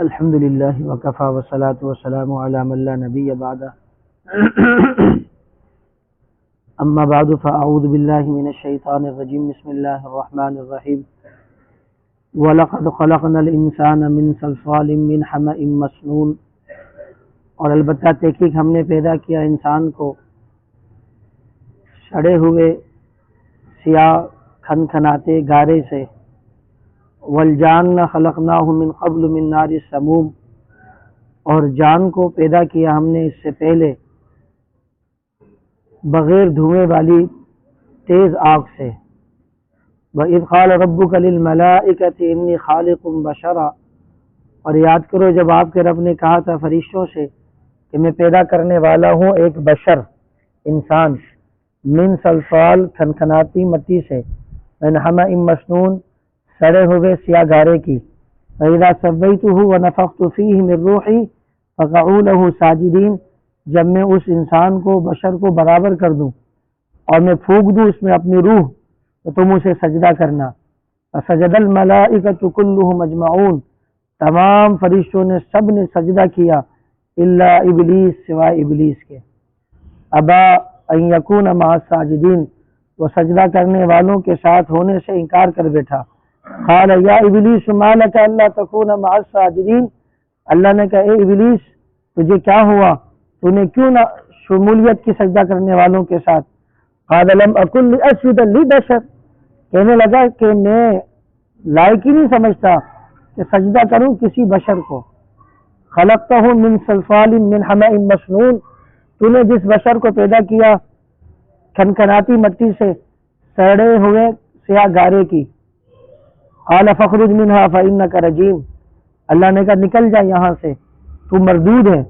الحمد لله وكفى والصلاة والسلام على من لا نبي بعده أما بعد فأعوذ بالله من الشيطان الرجيم بسم الله الرحمن الرحيم وَلَقَدْ خَلَقْنَا الْإِنسَانَ مِنْ صَلْصَالٍ مِنْ حَمَإٍ مَسْنُونٍ، اور البتہ تحقیق ہم نے پیدا کیا انسان کو سڑے ہوئے سیاہ کھنکھناتے گارے سے، وَالْجَانَّ خَلَقْنَاهُ مِنْ قَبْلُ مِنْ نَارِ السَّمُومِ، اور جان کو پیدا کیا ہم نے اس سے پہلے بغیر دھوئیں والی تیز آگ سے، وَإِذْ قَالَ رَبُّكَ لِلْمَلَائِكَةِ إِنِّي خَالِقٌ بَشَرًا، اور یاد کرو جب آپ کے رب نے کہا تھا فرشتوں سے کہ میں پیدا کرنے والا ہوں ایک بشر انسان، من صلصال کھنکھناتی مٹی سے، من حمأ مسنون سڑے ہوئے سیاہ گارے کی، فَإِذَا سَوَّيْتُهُ وَنَفَخْتُ فِيهِ مِن رُّوحِي فَقَعُوا لَهُ سَاجِدِينَ، جب میں اس انسان کو بشر کو برابر کر دوں اور میں پھونک دوں اس میں اپنی روح تو تم اسے سجدہ کرنا، فَسَجَدَ الْمَلَائِكَةُ كُلُّهُمْ أَجْمَعُونَ، تمام فرشتوں نے سب نے سجدہ کیا الا ابلیس سوائے ابلیس کے، ابا ان یکون مع الساجدین، وہ سجدہ کرنے والوں کے ساتھ ہونے سے انکار کر بیٹھا، قال یا ابلیس ما لک الا تکون مع الساجدین، اللہ نے کہا اے ابلیس تجھے کیا ہوا، تو نے کیوں نہ شمولیت کی سجدہ کرنے والوں کے ساتھ، قال لم اکن لاسجد لبشر، کہنے لگا کہ میں لائق ہی نہیں سمجھتا کہ سجدہ کروں کسی بشر کو، خلقتہ من صلصال من حمأ مسنون، تو نے جس بشر کو پیدا کیا کھنکھناتی مٹی سے سڑے ہوئے سیاہ گارے کی، قال فاخرج منها فإنك رجیم، اللہ نے کہا نکل جا یہاں سے تو مردود ہے،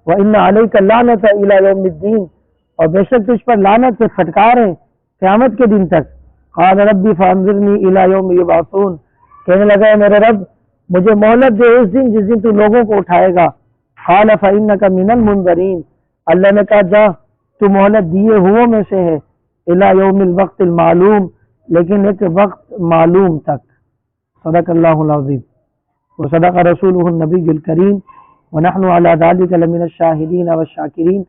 وإن عليك اللعنة إلى يوم الدین، اور بے شک تجھ پر لعنت سے پھٹکار ہے قیامت کے دن تک، قال ربی فانظرنی إلى يوم یبعثون، کہنے لگا میرے رب مجھے مہلت دے اس دن جس دن تو لوگوں کو اٹھائے گا، قال فإنك من المنظرین، اللہ نے کہا جا تو مہلت دیے ہوئوں میں سے ہے، إلى يوم الوقت المعلوم، لیکن ایک وقت معلوم تک، صدق اللہ العظیم وصدق رسولہ النبی الکریم ونحن على ذلك لمن الشاہدین والشاکرین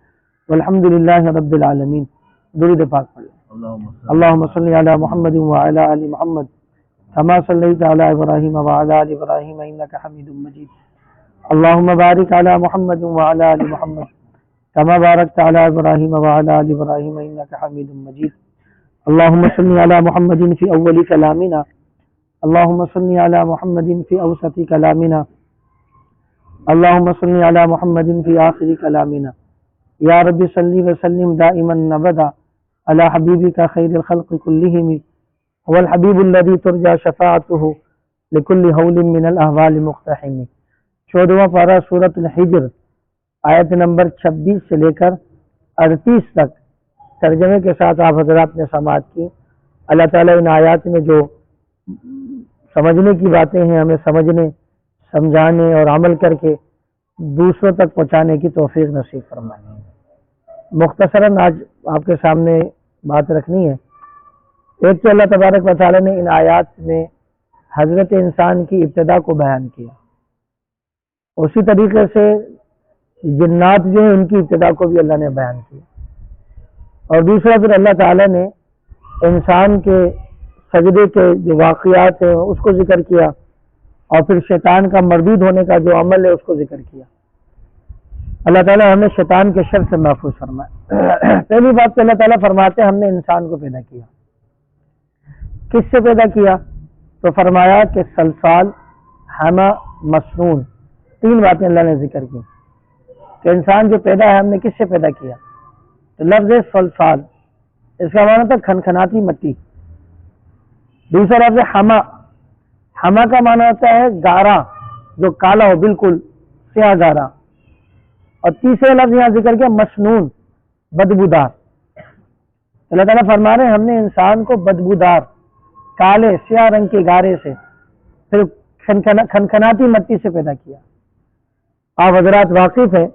والحمد للہ رب العالمین۔ درود پاک پڑھ لیں، اللہم صلی علی محمد وعلی آل محمد كما صليت على إبراهيم وعلى آل إبراهيم إنك حميد مجيد، اللهم بارك على محمد وعلى آل محمد كما باركت على إبراهيم وعلى آل إبراهيم إنك حميد مجيد، اللهم صل على محمد في أول كلامنا، اللهم صل على محمد في أوسط كلامنا، اللهم صل على محمد في آخر كلامنا، يا رب صل وسلم دائما أبدا على حبيبك خير الخلق كلهم، هو الحبیب الذی ترجى شفاعته لكل حول من الاحوال مقتحم۔ 14واں پارہ سورۃ الحجر آیت نمبر 26 سے لے کر 38 تک ترجمے کے ساتھ آپ حضرات نے سماعت کی۔ اللہ تعالیٰ ان آیات میں جو سمجھنے کی باتیں ہیں ہمیں سمجھنے، سمجھانے اور عمل کر کے دوسروں تک پہنچانے کی توفیق نصیب فرمائے۔ مختصراً آج آپ کے سامنے بات رکھنی ہے، ایک تو اللہ تبارک و تعالیٰ نے ان آیات میں حضرت انسان کی ابتدا کو بیان کیا، اسی طریقے سے جنات جو ہیں ان کی ابتدا کو بھی اللہ نے بیان کیا، اور دوسرا پھر اللہ تعالیٰ نے انسان کے سجدے کے جو واقعات ہیں اس کو ذکر کیا، اور پھر شیطان کا مردود ہونے کا جو عمل ہے اس کو ذکر کیا۔ اللہ تعالیٰ ہمیں شیطان کے شر سے محفوظ فرمائے۔ پہلی بات تو اللہ تعالیٰ فرماتے ہیں ہم نے انسان کو پیدا کیا، کس سے پیدا کیا؟ تو فرمایا کہ صلصال، حمأ، مسنون، تین باتیں اللہ نے ذکر کی کہ انسان جو پیدا ہے ہم نے کس سے پیدا کیا، تو لفظ صلصال اس کا معنی تھا کھنکھناتی مٹی، دوسرا لفظ حمأ، حمأ کا معنی ہوتا ہے گارا جو کالا ہو بالکل سیاہ گارا، اور تیسرا لفظ یہاں ذکر کیا مسنون، بدبودار۔ اللہ تعالیٰ فرما رہے ہیں ہم نے انسان کو بدبودار کالے سیاہ رنگ کے گارے سے پھر کھنکھناتی مٹی سے پیدا کیا۔ آپ حضرات واقف ہیں،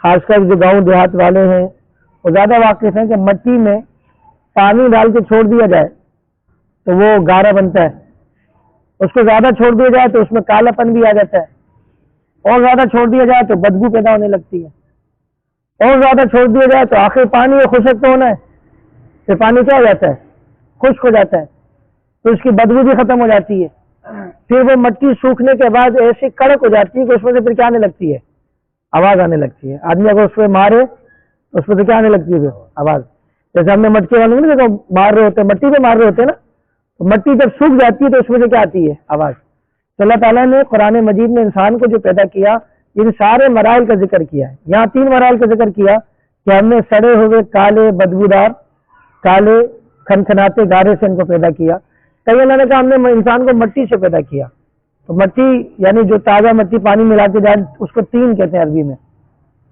خاص کر جو گاؤں دیہات والے ہیں وہ زیادہ واقف ہیں کہ مٹی میں پانی ڈال کے چھوڑ دیا جائے تو وہ گارا بنتا ہے، اس کو زیادہ چھوڑ دیا جائے تو اس میں کالا پن بھی آ جاتا ہے، اور زیادہ چھوڑ دیا جائے تو بدبو پیدا ہونے لگتی ہے، اور زیادہ چھوڑ دیا جائے تو آخر پانی خشک تو ہونا ہے، پھر پانی کیا ہو جاتا ہے؟ خشک ہو جاتا ہے، تو اس کی بدبو بھی ختم ہو جاتی ہے، پھر وہ مٹی سوکھنے کے بعد ایسی کڑک ہو جاتی ہے کہ اس میں سے پھر کیا آنے لگتی ہے؟ آواز آنے لگتی ہے۔ آدمی اگر اس پہ مارے تو اس پہ تو کیا آنے لگتی ہے پھر؟ آواز۔ جیسے ہم نے مٹکے والوں نے دیکھو مار رہے ہوتے ہیں، مٹی پہ مار رہے ہوتے ہیں نا، تو مٹی جب سوکھ جاتی ہے تو اس میں سے کیا آتی ہے؟ آواز۔ تو اللہ تعالیٰ نے قرآن مجید میں انسان کو جو پیدا کیا ان سارے مراحل کا ذکر کیا ہے۔ یہاں 3 مراحل کا ذکر کیا کہ ہم نے سڑے ہوئے کالے بدبودار کالے کھنکھناتے گارے سے ان کو پیدا کیا۔ کئی اللہ نے کہا ہم نے انسان کو مٹی سے پیدا کیا، تو مٹی یعنی جو تازہ مٹی پانی ملا کے جائے اس کو تین کہتے ہیں عربی میں،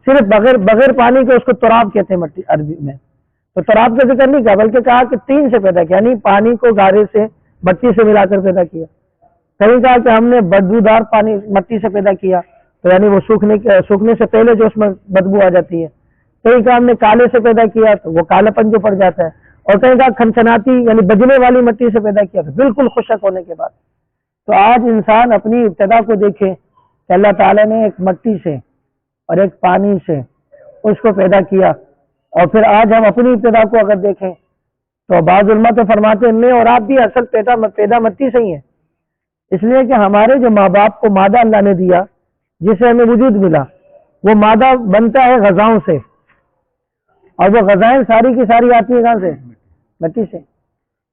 صرف بغیر پانی کے اس کو تراب کہتے ہیں مٹی عربی میں۔ تو تراب کا ذکر نہیں کیا بلکہ کہا کہ 3 سے پیدا کیا، یعنی پانی کو گارے سے مٹی سے ملا کر پیدا کیا۔ کہیں کہا کہ ہم نے بدبودار پانی مٹی سے پیدا کیا، تو یعنی وہ سوکھنے سے پہلے جو اس میں بدبو آ جاتی ہے۔ کہیں کہا ہم نے کالے سے پیدا کیا تو وہ کالا پن جو پڑ جاتا ہے، اور کہیں کہا کھنکھناتی یعنی بجنے والی مٹی سے پیدا کیا تو بالکل خشک ہونے کے بعد۔ تو آج انسان اپنی ابتدا کو دیکھے کہ اللہ تعالیٰ نے ایک مٹی سے اور ایک پانی سے اس کو پیدا کیا، اور پھر آج ہم اپنی ابتدا کو اگر دیکھیں تو بعض علماء تو فرماتے ہیں میں اور آپ بھی اصل پیدا مٹی سے ہی ہیں، اس لیے کہ ہمارے جو ماں باپ کو مادہ اللہ نے دیا جسے ہمیں وجود ملا، وہ مادہ بنتا ہے غذاؤں سے، اور وہ غذائیں ساری کی ساری آتی ہیں کہاں سے؟ مٹی سے۔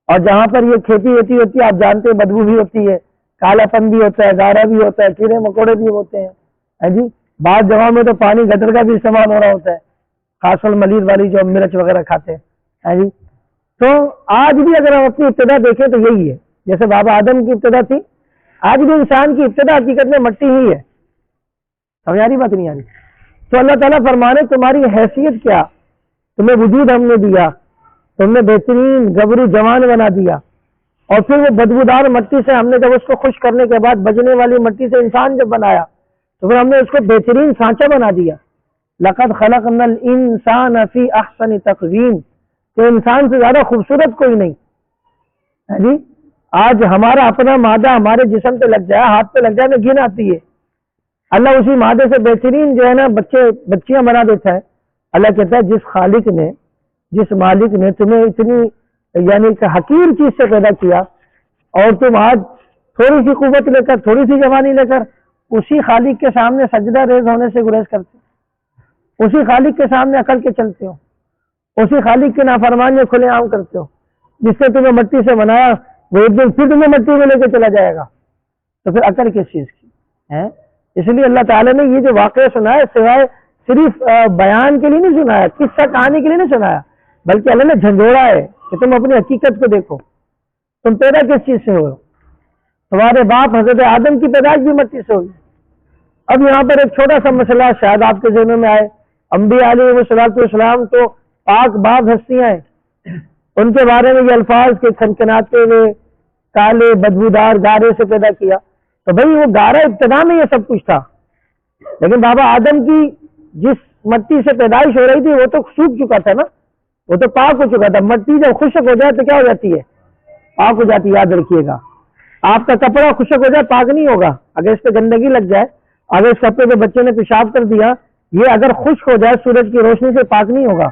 اور جہاں پر یہ کھیتی ہوتی ہے آپ جانتے ہیں بدبو بھی ہوتی ہے، کالا پن بھی ہوتا ہے، گارا بھی ہوتا ہے، کیڑے مکوڑے بھی ہوتے ہیں جی۔ بعض جگہوں میں تو پانی گٹر کا بھی استعمال ہو رہا ہوتا ہے، خاص ملیز والی جو مرچ وغیرہ کھاتے ہیں جی۔ تو آج بھی اگر ہم اپنی ابتدا دیکھیں تو یہی ہے، جیسے بابا آدم کی ابتدا تھی، آج بھی انسان کی ابتدا حقیقت میں مٹی ہی ہے۔ سمجھ آ رہی بات نہیں آ رہی؟ تو اللہ تعالیٰ فرمانے تمہاری حیثیت کیا، تمہیں وجود ہم نے دیا، تم نے بہترین گبرو جوان بنا دیا، اور پھر وہ بدبودار مٹی سے ہم نے جب اس کو خشک کرنے کے بعد بجنے والی مٹی سے انسان جب بنایا تو پھر ہم نے اس کو بہترین سانچہ بنا دیا۔ لقد خلقنا الانسان فی احسن تقویم، کہ انسان سے زیادہ خوبصورت کوئی نہیں جی۔ آج ہمارا اپنا مادہ ہمارے جسم پہ لگ جائے، ہاتھ پہ لگ جائے تو گھن آتی ہے، اللہ اسی مادے سے بہترین جو ہے نا بچیاں بنا دیتا ہے۔ اللہ کہتا ہے جس مالک نے تمہیں اتنی یعنی کہ حقیر چیز سے پیدا کیا، اور تم آج تھوڑی سی قوت لے کر تھوڑی سی جوانی لے کر اسی خالق کے سامنے سجدہ ریز ہونے سے گریز کرتے ہو، اسی خالق کے سامنے اکڑ کے چلتے ہو، اسی خالق کے نافرمانی کھلے عام کرتے ہو، جس نے تمہیں مٹی سے بنایا وہ ایک دن پھر تمہیں مٹی میں لے کے چلا جائے گا، تو پھر اکڑ کس چیز کی ہے؟ اس لیے اللہ تعالیٰ نے یہ جو واقعہ سنایا سوائے صرف بیان کے لیے نہیں سنایا، قصہ کہانی کے لیے نہیں سنایا، بلکہ اللہ نے جھنجھوڑا ہے کہ تم اپنی حقیقت کو دیکھو، تم پیدا کس چیز سے ہو؟ تمہارے باپ حضرت آدم کی پیدائش بھی مٹی سے ہوئی۔ اب یہاں پر ایک چھوٹا سا مسئلہ شاید آپ کے ذہنوں میں آئے، انبیاء علیہ السلام تو پاک باز ہستیاں ہیں، ان کے بارے میں یہ الفاظ کے کھنکھناتے ہوئے کالے بدبودار گارے سے پیدا کیا، تو بھئی وہ گارا ابتدا میں یہ سب کچھ تھا، لیکن بابا آدم کی جس مٹی سے پیدائش ہو رہی تھی وہ تو سوکھ چکا تھا نا، وہ تو پاک ہو چکا تھا۔ مٹی جب خشک ہو جائے تو کیا ہو جاتی ہے؟ پاک ہو جاتی ہے۔ یاد رکھیے گا، آپ کا کپڑا خشک ہو جائے پاک نہیں ہوگا، اگر اس پہ گندگی لگ جائے، اگر اس کپڑے پہ بچے نے پیشاب کر دیا، یہ اگر خشک ہو جائے سورج کی روشنی سے پاک نہیں ہوگا،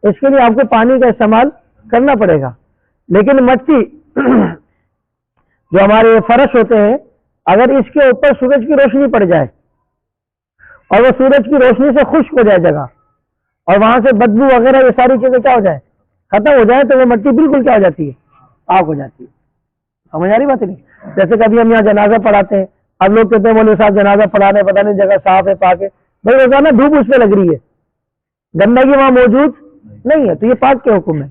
اس کے لیے آپ کو پانی کا استعمال کرنا پڑے گا۔ لیکن مٹی جو ہمارے فرش ہوتے ہیں، اگر اس کے اوپر سورج کی روشنی پڑ جائے اور وہ سورج کی روشنی سے خشک ہو جائے جگہ، اور وہاں سے بدبو وغیرہ یہ ساری چیزیں کیا ہو جائے؟ ختم ہو جائے، تو وہ مٹی بالکل کیا ہو جاتی ہے؟ پاک ہو جاتی ہے۔ سمجھ آ رہی بات نہیں؟ جیسے کبھی ہم یہاں جنازہ پڑھاتے ہیں، اب لوگ کہتے ہیں مولوی صاحب جنازہ پڑھانے پتہ نہیں جگہ صاف ہے پاک ہے، بھائی روزانہ دھوپ اس پہ لگ رہی ہے، گندگی وہاں موجود نہیں ہے، تو یہ پاک کے حکم ہے۔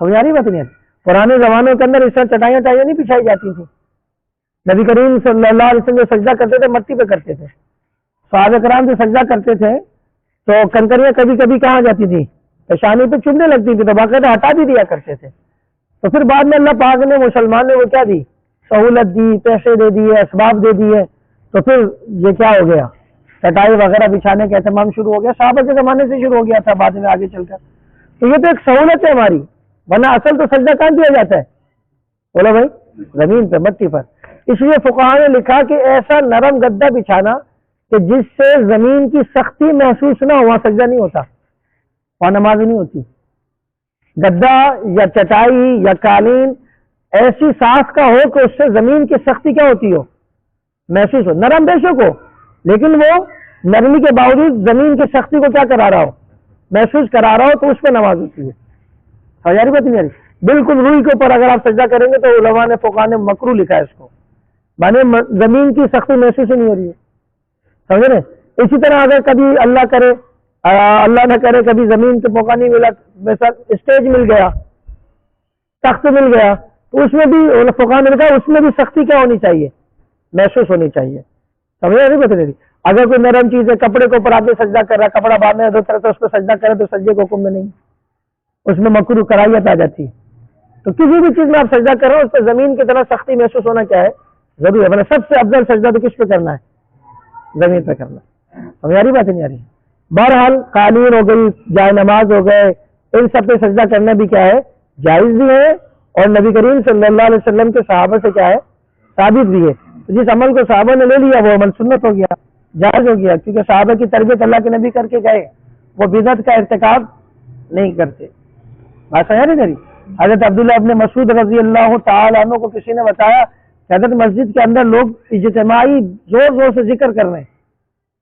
سمجھ آ رہی بات نہیں؟ پرانے زمانوں کے اندر اس طرح چٹائیاں نہیں بچھائی جاتی تھی، نبی کریم صلی اللہ علیہ وسلم جو سجدہ کرتے تھے مٹی پہ کرتے تھے، صحابہ کرام جو سجدہ کرتے تھے تو کنکریاں کبھی کبھی کہاں جاتی تھی؟ پیشانی پہ چبھنے لگتی تھی، تو باقاعدہ ہٹا بھی دیا کرتے تھے۔ تو پھر بعد میں اللہ پاک نے مسلمان نے وہ کیا دی؟ سہولت دی، پیسے دے دیے، اسباب دے دیے، تو پھر یہ کیا ہو گیا؟ چٹائی وغیرہ بچھانے کا اہتمام شروع ہو گیا، صحابہ کے زمانے سے شروع ہو گیا تھا، بعد میں آگے چل کر۔ تو یہ تو ایک سہولت ہے ہماری، ورنہ اصل تو سجدہ کہاں کیا جاتا ہے؟ بولو بھائی، زمین پہ، مٹی پر۔ اس لیے فقہاء نے لکھا کہ ایسا نرم گدا بچھانا کہ جس سے زمین کی سختی محسوس نہ ہو وہاں سجدہ نہیں ہوتا، وہاں نماز نہیں ہوتی. گدا یا چٹائی یا قالین ایسی ساخت کا ہو کہ اس سے زمین کی سختی کیا ہوتی ہو، محسوس ہو، نرم بے شک ہو لیکن وہ نرمی کے باوجود زمین کی سختی کو کیا کرا رہا ہو، محسوس کرا رہا ہو، تو اس پہ نماز ہوتی ہے. سمجھ بات نہیں آ رہی؟ بالکل روئی کے اوپر اگر آپ سجدہ کریں گے تو علماء نے فقہاء نے مکروہ لکھا ہے اس کو، مانے زمین کی سختی محسوس ہی نہیں ہو رہی ہے. سمجھ رہے؟ اسی طرح اگر کبھی اللہ کرے اللہ نہ کرے کبھی زمین کے موقع نہیں ملا، مثلا اسٹیج مل گیا، تخت مل گیا، تو اس میں بھی فقہاء نے کہا اس میں بھی سختی کیا ہونی چاہیے، محسوس ہونی چاہیے. سمجھ نہیں بتا رہی؟ اگر کوئی نرم چیز ہے، کپڑے کو اوپر آگے سجدہ کر رہا ہے، کپڑا بعد میں دو طرح سے اس پہ سجدہ کرے تو سجدے کو حکم میں نہیں، اس میں مکروہ کراہیت آ جاتی ہے. تو کسی بھی چیز میں آپ سجدہ کر رہے ہو اس پہ زمین کی طرح سختی محسوس ہونا کیا ہے، ضروری ہے. سب سے افضل سجدہ تو کس پہ کرنا ہے، زمین پہ کرنا ہے. سمجھ آ رہی بات نہیں آ رہی؟ بہرحال قالین ہو گئی، جائے نماز ہو گئے، ان سب پہ سجدہ کرنا بھی کیا ہے، جائز بھی ہے، اور نبی کریم صلی اللہ علیہ وسلم کے صحابہ سے کیا ہے، ثابت بھی ہے. جس عمل کو صحابہ نے لے لیا وہ عمل سنت ہو گیا، جائز ہو گیا، کیونکہ صحابہ کی تربیت اللہ کے نبی کر کے گئے، وہ بدعت کا ارتکاب نہیں کرتے. بات سمجھ نہیں کری؟ حضرت عبداللہ ابن مسعود رضی اللہ تعالیٰ عنہ کو کسی نے بتایا کہ حضرت مسجد کے اندر لوگ اجتماعی زور زور سے ذکر کر رہے ہیں.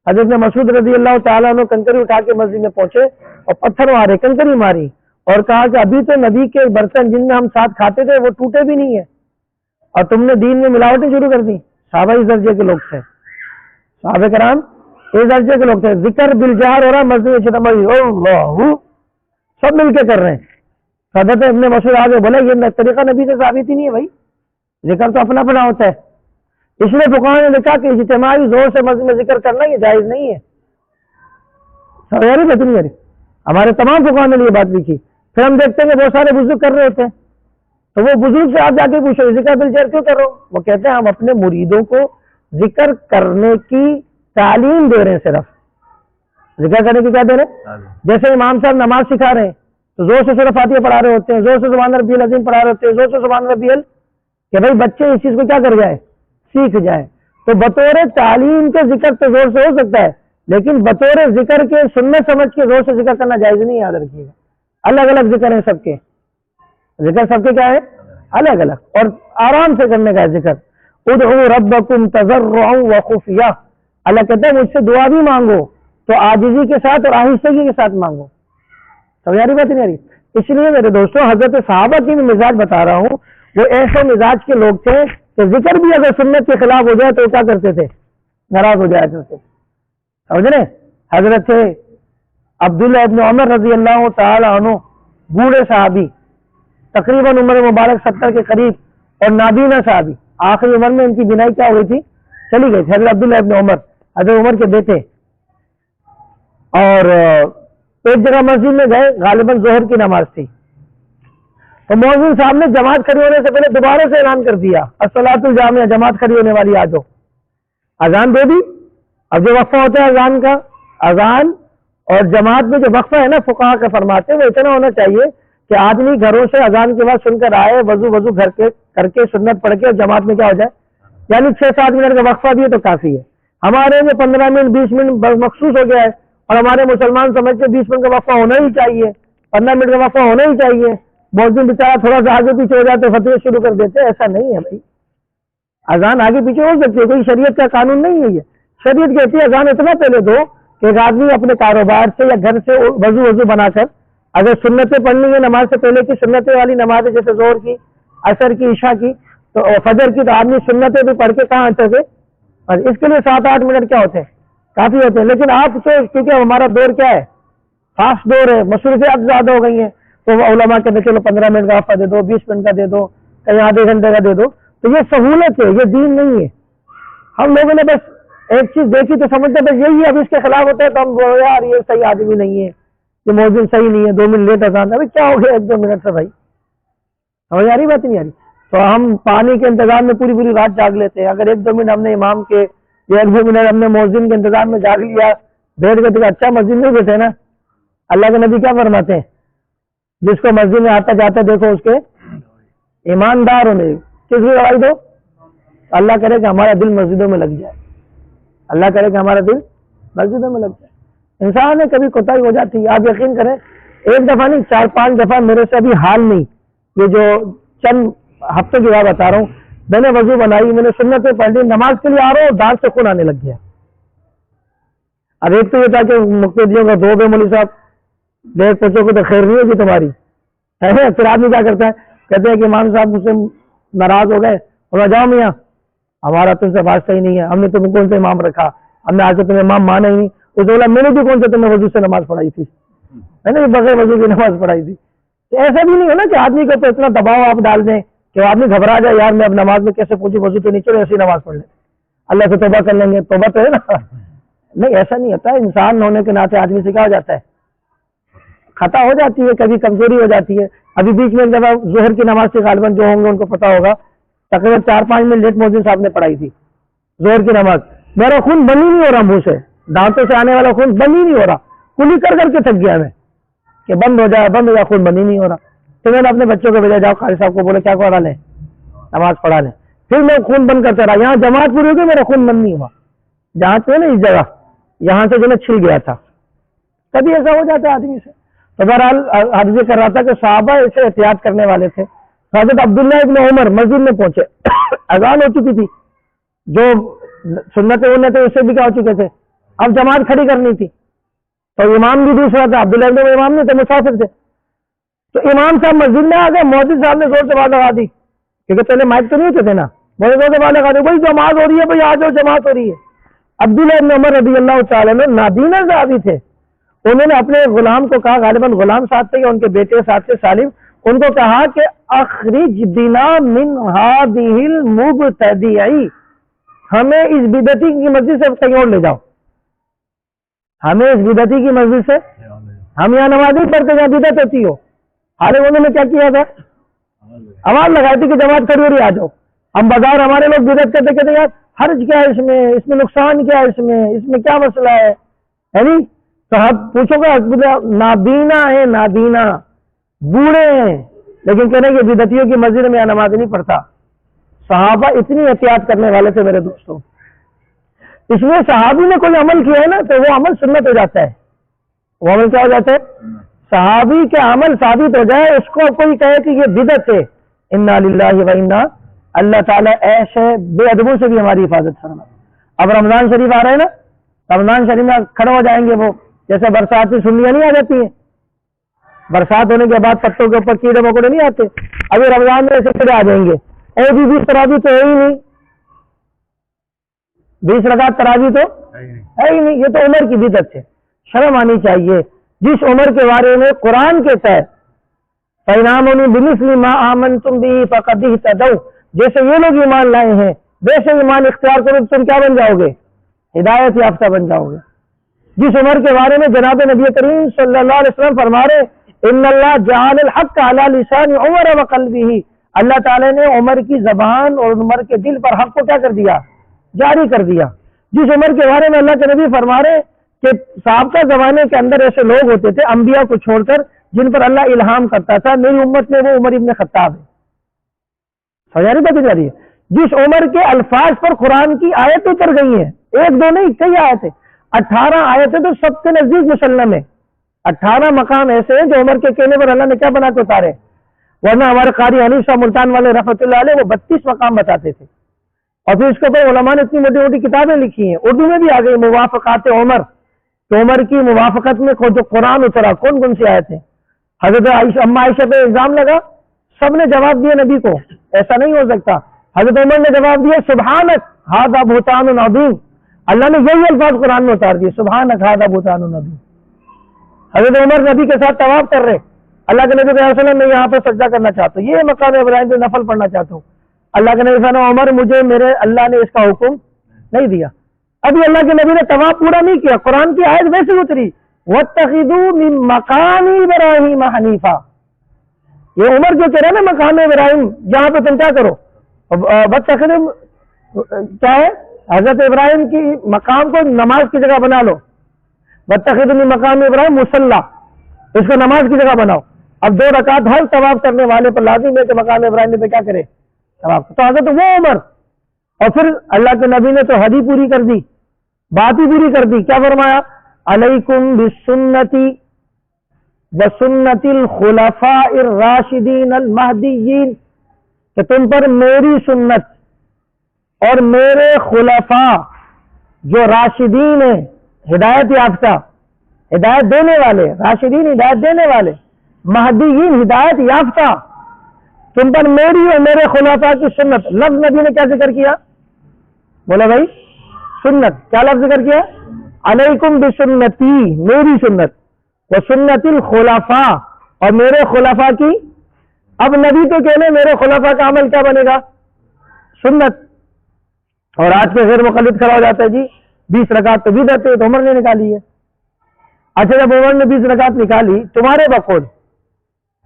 حضرت مسعود رضی اللہ تعالیٰ عنہ کنکری اٹھا کے مسجد میں پہنچے اور پتھر مارے، کنکری ماری، اور کہا کہ ابھی تو نبی کے برتن جن میں ہم ساتھ کھاتے تھے وہ ٹوٹے بھی نہیں ہیں اور تم نے دین میں ملاوٹیں شروع کر دی. صحابہ اس درجے کے لوگ تھے، صحابہ کرام اس درجے کے لوگ تھے. ذکر بالجہر ہو رہا مسجد میں اجتماعی، اللہ سب مل کے کر رہے ہیں. حضرت ابن مسعود آگے بولا یہ طریقہ نبی سے ثابت ہی نہیں ہے بھائی، ذکر تو اپنا اپنا ہوتا ہے. اس لیے فقہاء نے لکھا کہ اجتماعی زور سے مسجد میں ذکر کرنا یہ جائز نہیں ہے. سمجھ رہی؟ ہمارے تمام فقہاء نے یہ بات لکھی. پھر ہم دیکھتے ہیں کہ بہت سارے بزرگ کر رہے ہوتے ہیں، تو وہ بزرگ سے آپ جا کے پوچھو ذکر بالجہر کیوں کر رہے ہو؟ وہ کہتے ہیں ہم اپنے مریدوں کو ذکر کرنے کی تعلیم دے رہے ہیں، صرف ذکر کرنے کی کیا دے رہے ہیں. جیسے امام صاحب نماز سکھا رہے ہیں تو زور سے سورہ فاتحہ پڑھا رہے ہوتے ہیں، زور سے سبحان ربی العظیم پڑھا رہے ہوتے ہیں، زور سے سبحان ربی ال، کہ بھائی بچے اس چیز کو کیا کر جائے، سیکھ جائے. تو بطور تعلیم کے ذکر تو زور سے ہو سکتا ہے، لیکن بطور ذکر کے سنت سمجھ کے زور سے ذکر کرنا جائز نہیں. یاد رکھیے گا الگ الگ ذکر ہیں سب کے، ذکر سب کے کیا ہے الگ الگ، اور آرام سے کرنے کا ہے ذکر. ادعوا ربکم تضرعا وخفیہ، اللہ کہتا ہے مجھ سے دعا بھی مانگو تو عاجزی کے ساتھ اور آہستگی کے ساتھ مانگو. سمجھ آ رہی بات نہیں آ رہی؟ اس لیے میرے دوستوں حضرت صحابہ کی بھی مزاج بتا رہا ہوں، وہ ایسے مزاج کے لوگ تھے کہ ذکر بھی اگر سنت کے خلاف ہو جائے تو کیا کرتے تھے، ناراض ہو جاتے تھے. سمجھ رہے؟ حضرت عبداللہ ابن عمر رضی اللہ تعالی عنہ بوڑھے صحابی، تقریباً عمر مبارک 70 کے قریب، اور نابینا صحابی، آخری عمر میں ان کی بینائی کیا ہوئی تھی، چلی گئی تھی. حضرت عبداللہ ابن عمر حضرت عمر کے بیٹے، اور ایک جگہ مسجد میں گئے، غالباً ظہر کی نماز تھی، تو مؤذن صاحب نے جماعت کھڑی ہونے سے پہلے دوبارہ سے اعلان کر دیا الصلاۃ الجامعہ، جماعت کھڑی ہونے والی آ جاؤ. اذان دے دی. اب جو وقفہ ہوتا ہے اذان کا، اذان اور جماعت میں جو وقفہ ہے نا فقہاء کا فرماتے ہیں وہ اتنا ہونا چاہیے کہ آدمی گھروں سے اذان کے بعد سن کر آئے، وضو گھر کے کر کے سنت پڑھ کے اور جماعت میں کیا ہو جائے، یعنی 6-7 منٹ کا وقفہ بھی ہے تو کافی ہے. ہمارے میں 15 منٹ 20 منٹ مخصوص ہو گیا ہے، اور ہمارے مسلمان سمجھتے 20 منٹ کا وقفہ ہونا ہی چاہیے، 15 منٹ کا وقفہ ہونا ہی چاہیے. مؤذن بیچارہ تھوڑا سا آگے پیچھے ہو جاتے فتوے شروع کر دیتے. ایسا نہیں ہے بھائی، اذان آگے پیچھے ہو سکتی ہے، کوئی شریعت کا قانون نہیں ہے. یہ شریعت کہتی ہے اذان اتنا پہلے دو کہ ایک آدمی اپنے کاروبار سے یا گھر سے وضو بنا کر اگر سنتیں پڑھنی ہے نماز سے پہلے کی، سنتیں والی نمازیں جیسے ظہر کی، عصر کی، عشاء کی تو فجر کی، تو آدمی سنتیں بھی پڑھ کے کہاں چلے. اس کے لیے 7-8 منٹ کیا ہوتے ہیں، کافی ہوتے ہیں. لیکن آپ تو کیونکہ ہمارا دور کیا ہے، فاسٹ دور ہے، مصروفیات زیادہ ہو گئی ہیں، تو علماء کہتے چلو 15 منٹ کا وقفہ دے دو، 20 منٹ کا دے دو، کہیں آدھے گھنٹے کا دے دو. تو یہ سہولت ہے، یہ دین نہیں ہے. ہم لوگوں نے بس ایک چیز دیکھی تو سمجھتے بس یہی ہے، اب اس کے خلاف ہوتا ہے تو ہم یار یہ صحیح آدمی نہیں ہے، یہ مؤذن صحیح نہیں ہے، 2 منٹ لیٹ اذان. ابھی کیا ہو گیا 1-2 منٹ سے بھائی، سمجھ آ رہی بات نہیں آ رہی؟ تو ہم پانی کے انتظام میں پوری رات جاگ لیتے ہیں. اگر 1-2 منٹ ہم نے امام کے یا 1-2 منٹ ہم نے مؤذن کے انتظام میں جاگ لیا، بیٹھ گئے تو اچھا مسجد میں بیٹھے نا. اللہ کے نبی کیا فرماتے ہیں، جس کو مسجد میں آتا جاتا دیکھو اس کے ایماندار ہونے، کس کی گواہی دو، اللہ کرے کہ ہمارا دل مسجدوں میں لگ جائے. اللہ کرے کہ ہمارا دل مسجدوں میں لگ جائے۔ انسان ہے کبھی کوتاہی ہو جاتی ہے، آپ یقین کریں ایک دفعہ نہیں 4-5 دفعہ میرے سے ابھی حال نہیں، یہ جو چند ہفتوں کی بات بتا رہا ہوں، میں نے وضو بنائی، میں نے سنتیں پڑھ لی، نماز کے لیے آ رہا ہوں، دانت سے خون آنے لگ گیا۔ اب ایک تو یہ تھا کہ مقتدیوں کا دو بے مولوی صاحب دیکھ پوچھو کہ تو خیر نہیں ہوگی تمہاری، ہے پھر آدمی کیا کرتا ہے، کہتے ہیں کہ امام صاحب مجھ سے ناراض ہو گئے، اور جاؤ میاں ہمارا تم سے واسطہ ہی نہیں ہے، ہم نے تمہیں کون سے امام رکھا، ہم نے آج سے تمہیں امام مانا ہی نہیں، اس بولا میں نے بھی کون سے تمہیں وضو سے نماز پڑھائی تھی، ہے نا، بغیر وضو کی نماز پڑھائی تھی۔ تو ایسا بھی نہیں ہے نا کہ آدمی کو تو اتنا دباؤ آپ ڈال دیں کہ وہ آدمی گھبرا جائے، یار میں اب نماز میں کیسے پوچھوں، وضو تو نہیں، چلو ایسی نماز پڑھ لیں، اللہ سے توبہ کر لیں گے، توبہ تو ہے نا، نہیں ایسا نہیں ہوتا ہے، انسان ہونے کے ناطے آدمی سے کیا ہو جاتا ہے، خطا ہو جاتی ہے، کبھی کمزوری ہو جاتی ہے۔ ابھی بیچ میں ایک دفعہ ظہر کی نماز سے غالباً جو ہوں گے ان کو پتا ہوگا، تقریباً 4-5 منٹ لیٹ مؤذن صاحب نے پڑھائی تھی ظہر کی نماز، میرا خون بند ہی نہیں ہو رہا، منہ سے دانتوں سے آنے والا خون بند ہی نہیں ہو رہا، کلی کر کے تھک گیا میں کہ بند ہو جائے بند ہو جائے، خون بند ہی نہیں ہو رہا۔ تو میں نے اپنے بچوں کو بھیجا، جاؤ قاری صاحب کو بولے کیا پڑھا لیں، نماز پڑھا لیں، پھر میں خون بند کرتا رہا، یہاں جماعت پوری ہو گئی، میرا خون بند نہیں ہوا، جہاں پہ نا اس جگہ یہاں سے جو نا چھل گیا تھا، کبھی ایسا ہو جاتا ہے آدمی سے۔ تو بہرحال حدیث کر رہا تھا کہ صحابہ اسے احتیاط کرنے والے تھے۔ حضرت عبداللہ ابن عمر مسجد میں پہنچے، اذان ہو چکی تھی، جو سنتیں تھے اس سے بھی کیا ہو چکے تھے، اب جماعت کھڑی کرنی تھی، تو امام بھی دوسرا تھا، عبداللہ ابن امام نہیں تھے، مسافر تھے، تو امام صاحب مسجد میں آ گئے، مؤذن صاحب نے زور سے بات لگا دی، کیونکہ پہلے مائک تو نہیں ہوتے تھے نا، بہت زور سے بات لگا دی، بھائی جماعت ہو رہی ہے، بھائی آ جاؤ جماعت ہو رہی ہے۔ عبداللہ ابن عمر رضی اللہ تعالیٰ عنہ نابینا صحابی تھے، انہوں نے اپنے غلام کو کہا، غالباً غلام ساتھ تھے یا ان کے بیٹے ساتھ تھے سالم، ان کو کہا کہ اخرج بنا من هذه المبتدع، ہمیں اس بدعتی کی مسجد سے کہیں اور لے جاؤ، ہمیں اس بدعتی کی مسجد سے، ہم یہاں نماز نہیں پڑھتے جہاں بدعت ہوتی ہو، حالانکہ انہوں نے کیا کیا تھا، آواز لگائی تھی کہ جماعت کھڑی ہو رہی، آ جاؤ۔ ہم بازار ہمارے لوگ بدعت کرتے کہتے ہیں یار حرج کیا ہے اس میں نقصان کیا ہے، اس میں کیا مسئلہ ہے نہیں، تو آپ پوچھو گا نابینا ہے، نابینا بوڑھے ہیں، لیکن کہنے کہ بدعتیوں کی مسجد میں نماز نہیں پڑھتا۔ صحابہ اتنی احتیاط کرنے والے تھے میرے دوستوں، اس لیے صحابی نے کوئی عمل کیا ہے نا تو وہ عمل سنت ہو جاتا ہے، وہ عمل کیا ہو جاتا ہے، صحابی کے عمل ثابت ہو جائے، اس کو کوئی کہے کہ یہ بدعت ہے، انا للہ و انا، اللہ تعالیٰ ایسے بے ادبوں سے بھی ہماری حفاظت فرمائے۔ اب رمضان شریف آ رہے ہیں نا، رمضان شریف میں کھڑے ہو جائیں گے، وہ جیسے برسات کی سنیاں نہیں آ جاتی ہیں، برسات ہونے کے بعد پتوں کے اوپر کیڑے مکوڑے نہیں آتے، ابھی رمضان میں ایسے کھڑے آ جائیں گے، اور بھی 20 تراویح تو ہے ہی نہیں، 20 رکعت تراویح تو ہے ہی نہیں، یہ تو عمر کی بدعت ہے، شرم آنی چاہیے۔ جس عمر کے بارے میں قرآن کہتا ہے فَإِنْ بِمِثْلِ مَا آمَنْتُمْ بِهِ فَقَدْ اهْتَدَوْا، جیسے یہ لوگ ایمان لائے ہیں ویسے ایمان اختیار کرو تو تم کیا بن جاؤ گے، ہدایت یافتہ بن جاؤ گے۔ جس عمر کے بارے میں جناب نبی کریم صلی اللہ علیہ وسلم فرما رہے ان اللہ جعل الحق علی لسان عمر وقلبہ، اللہ تعالیٰ نے عمر کی زبان اور عمر کے دل پر حق کو کیا کر دیا، جاری کر دیا۔ جس عمر کے بارے میں اللہ کے نبی فرما رہے کہ سابقہ زمانے کے اندر ایسے لوگ ہوتے تھے انبیاء کو چھوڑ کر جن پر اللہ الہام کرتا تھا، میری امت میں وہ عمر ابن خطاب ہے، سمجھا بات جا رہی ہے۔ جس عمر کے الفاظ پر قرآن کی آیتیں اتر گئی ہیں، ایک دو نہیں کئی آیتیں، 18 آیتیں تو سب کے نزدیک مسلم ہے، 18 مقام ایسے ہیں جو عمر کے کہنے پر اللہ نے کیا بنا کے اتارے، ورنہ ہمارے قاری حنیف صاحب ملتان والے رحمۃ اللہ علیہ وہ 32 مقام بتاتے تھے، اور پھر اس کے اوپر علماء نے اتنی موٹی موٹی کتابیں لکھی ہیں، اردو میں بھی آ گئی موافقات عمر، تو عمر کی موافقت میں جو قرآن اترا کون کون سی آیتیں، حضرت اما عائشہ پہ الزام لگا، سب نے جواب دیا نبی کو ایسا نہیں ہو سکتا، حضرت عمر نے جواب دیا سبحانک ھذا بہتان عظیم، اللہ نے یہی الفاظ قرآن میں اتار دیے سبحانک ھذا بہتان عظیم۔ حضرت عمر نبی کے ساتھ طواف کر رہے، اللہ کے نبی صلی اللہ علیہ وسلم میں یہاں پر سجدہ کرنا چاہتا ہوں، یہ مقام ابراہیم پہ نفل پڑھنا چاہتا ہوں، اللہ کے نبی فرمایا عمر مجھے میرے اللہ نے اس کا حکم نہیں دیا۔ ابھی اللہ کے نبی نے طواف پورا نہیں کیا، قرآن کی آیت ویسے اتری وَاتَّخِذُوا مِن مَّقَامِ إِبْرَاهِيمَ حَنِيفًا، یہ عمر جو کہہ رہا ہے نا مقام ابراہیم، جہاں پہ تم کیا کرو کیا ہے، حضرت ابراہیم کی مقام کو نماز کی جگہ بنا لو، وَاتَّخِذُوا مِن مَّقَامِ إِبْرَاهِيمَ مُصَلَّى، اس کو نماز کی جگہ بناؤ۔ اب 2 رکعت ہر طواف کرنے والے پر لازم ہے کہ مقام ابراہیم پہ کیا کرے، طواف۔ تو حضرت وہ عمر، اور پھر اللہ کے نبی نے تو حد ہی پوری کر دی، بات ہی پوری کر دی. کیا فرمایا؟ علیکم بسنتی وسنت الخلفاء الراشدین المہدیین، کہ تم پر میری سنت اور میرے خلفاء جو راشدین ہیں، ہدایت یافتہ، ہدایت دینے والے، راشدین ہدایت دینے والے، مہدیین ہدایت یافتہ، تم پر میری اور میرے خلفاء کی سنت. لفظ نبی نے کیا ذکر کیا؟ بولا بھائی سنت. کیا لفظ ذکر کیا؟ علیکم بسنتی، میری سنت، وسنت الخلفاء، اور میرے خلفاء کی. اب نبی تو کہنے میرے خلفاء کا عمل کیا بنے گا؟ سنت. اور آج کے غیر مقلد کھڑا ہو جاتا ہے جی 20 رکعت تو بدعت ہے، تو عمر نے نکالی ہے. اچھا جب عمر نے 20 رکعت نکالی تمہارے بقول،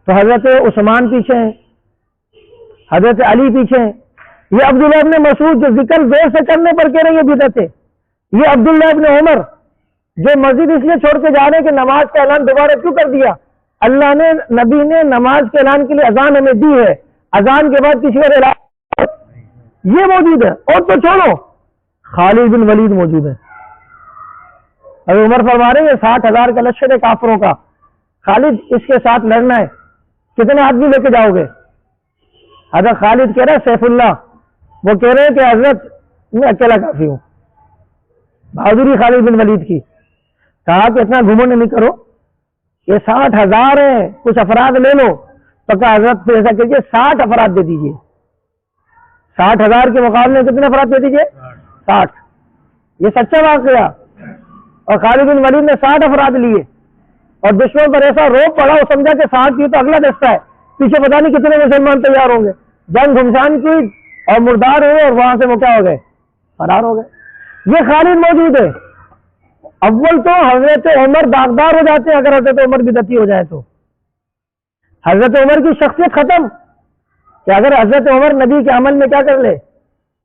تو حضرت عثمان پیچھے ہیں، حضرت علی پیچھے ہیں. یہ عبداللہ ابن مسعود جو ذکر زور سے کرنے پر کہہ رہے ہیں یہ بدعت ہے. یہ عبداللہ ابن عمر جو مسجد اس لیے چھوڑ کے جا رہے ہیں کہ نماز کا اعلان دوبارہ کیوں کر دیا؟ اللہ نے، نبی نے نماز کے اعلان کے لیے اذان ہمیں دی ہے، اذان کے بعد کسی اور اعلان یہ موجود ہے. اور تو چھوڑو، خالد بن ولید موجود ہے. ابھی عمر فرما رہے ہیں 60,000 کا لشکر ہے کافروں کا، خالد اس کے ساتھ لڑنا ہے، کتنے آدمی لے کے جاؤ گے؟ حضرت خالد کہہ رہے ہیں سیف اللہ، وہ کہہ رہے ہیں کہ حضرت میں اکیلا کافی ہوں. بہادری خالد بن ولید کی. کہا کہ اتنا گھمنڈ نہیں کرو، یہ 60,000 ہیں، کچھ افراد لے لو. تو کہا حضرت پھر ایسا کہیے 60 افراد دے دیجئے. 60,000 کے مقابلے میں کتنے افراد دے دیجئے؟ 60. یہ سچا واقعہ. اور خالد بن ولید نے 60 افراد لیے، اور دشمن پر ایسا روب پڑا، وہ سمجھا کہ 60 کی تو اگلا دستہ ہے، پیچھے پتہ نہیں کتنے مسلمان تیار ہوں گے. جنگ گھمسان کی اور مردار ہوئے، اور وہاں سے وہ کیا ہو گئے؟ فرار ہو گئے. یہ خالد موجود ہے. اول تو حضرت عمر داغدار ہو جاتے ہیں اگر حضرت عمر بدعتی ہو جائے تو. حضرت عمر کی شخصیت ختم، کہ اگر حضرت عمر نبی کے عمل میں کیا کر لے؟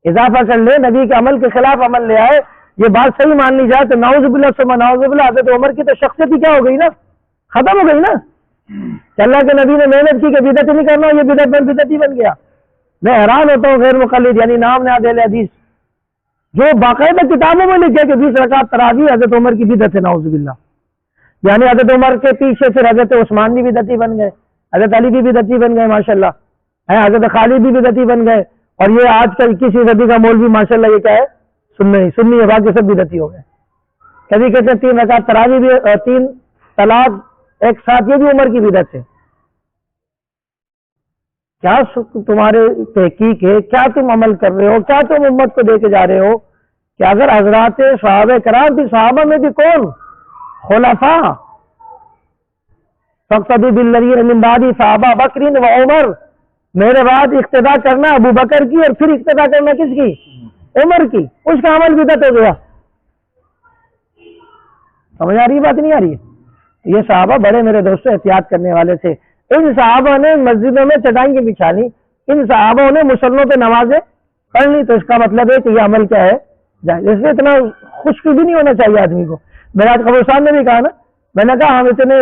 اضافہ کر لے، نبی کے عمل کے خلاف عمل لے آئے، یہ بات صحیح مان لی جائے تو نعوذ باللہ ثم نعوذ باللہ، حضرت عمر کی تو شخصیت ہی کیا ہو گئی نا؟ ختم ہو گئی نا. کہ اللہ کے نبی نے محنت کی کہ بدعت نہیں کرنا، یہ بدعتی بن گیا. میں حیران ہوتا ہوں غیر مقلد، یعنی نام نہ اہل حدیث جو باقاعدہ کتابوں میں لکھے کہ 20 رکعت تراویح حضرت عمر کی بدعت ہے، نعوذ باللہ. یعنی حضرت عمر کے پیچھے پھر حضرت عثمان بھی بدعتی بن گئے، حضرت علی بھی بدعتی بن گئے ماشاءاللہ، حضرت خالد بھی بدعتی بن گئے. اور یہ آج کل 21ویں صدی کا مولوی ماشاءاللہ یہ کیا ہے؟ سنی ہے، باقی سب بدعتی ہو گئے. کبھی کہتے ہیں 3 رکعت تراویح بھی، 3 طلاق ایک ساتھ، یہ بھی عمر کی بدعت ہے. کیا تمہارے تحقیق ہے؟ کیا تم عمل کر رہے ہو؟ کیا تم امت کو دے کے جا رہے ہو؟ کہ اگر حضرات صحابہ کرام بھی، صحابہ میں بھی کون؟ خلفاء. فاقتدوا بالذین من بعد صحابہ بکر و عمر، میرے بعد اقتدا کرنا ابو بکر کی، اور پھر اقتدا کرنا کس کی؟ عمر کی. اس کا عمل بدعت ہو گیا. سمجھ آ رہی ہے بات نہیں آ رہی ہے؟ یہ صحابہ بڑے میرے دوستوں احتیاط کرنے والے تھے. ان صحابہ نے مسجدوں میں چٹائیں بچھا لی، ان صحابوں نے مصلوں پہ نمازیں پڑھ لی. تو اس کا مطلب ہے کہ یہ عمل کیا ہے؟ جائز. اس لیے اتنا خوشی بھی نہیں ہونا چاہیے آدمی کو. میں آج قبرستان نے بھی کہا نا، میں نے کہا ہم اتنے